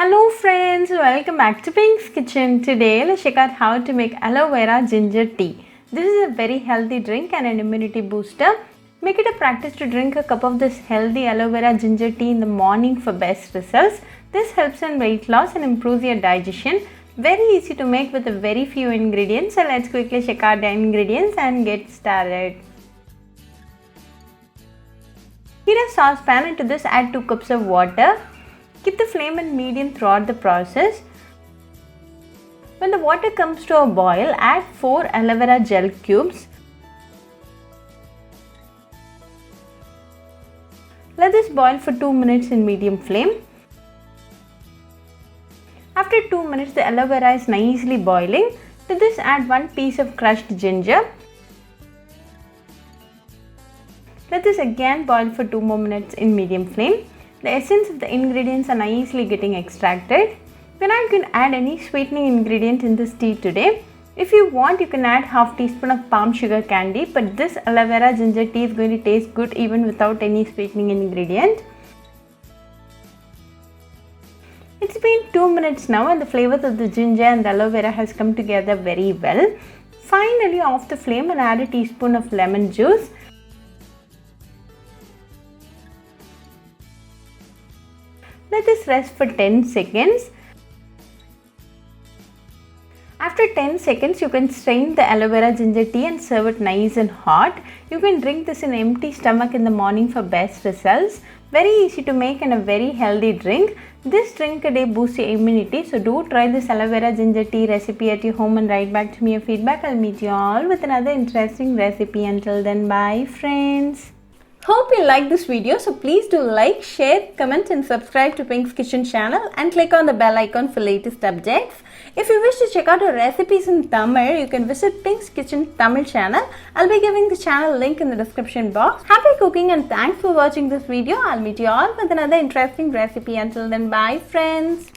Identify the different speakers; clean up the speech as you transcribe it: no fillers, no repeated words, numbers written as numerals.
Speaker 1: Hello friends, welcome back to Pink's Kitchen. Today let's check out how to make aloe vera ginger tea. This is a very healthy drink and an immunity booster. Make it a practice to drink a cup of this healthy aloe vera ginger tea in the morning for best results. This helps in weight loss and improves your digestion. Very easy to make with a very few ingredients. So let's quickly check out the ingredients and get started. Heat a saucepan. Into this add 2 cups of water. Keep the flame in medium throughout the process. When the water comes to a boil, add 4 aloe vera gel cubes. Let this boil for 2 minutes in medium flame. After 2 minutes, the aloe vera is nicely boiling. To this add 1 piece of crushed ginger. Let this again boil for 2 more minutes in medium flame. The essence of the ingredients are nicely getting extracted. We're not going to add any sweetening ingredient in this tea today. If you want, you can add half teaspoon of palm sugar candy, but this aloe vera ginger tea is going to taste good even without any sweetening ingredient. It's been 2 minutes now and the flavors of the ginger and the aloe vera has come together very well. Finally, off the flame and add a teaspoon of lemon juice. Let this rest for 10 seconds. After 10 seconds, you can strain the aloe vera ginger tea and serve it nice and hot. You can drink this in empty stomach in the morning for best results. Very easy to make and a very healthy drink. This drink a day boosts your immunity. So do try this aloe vera ginger tea recipe at your home and write back to me your feedback. I'll meet you all with another interesting recipe. Until then, bye friends. Hope you like this video, so please do like, share, comment and subscribe to Pink's Kitchen channel and click on the bell icon for latest updates. If you wish to check out our recipes in Tamil, you can visit Pink's Kitchen Tamil channel. I'll be giving the channel link in the description box. Happy cooking and thanks for watching this video. I'll meet you all with another interesting recipe. Until then, bye friends.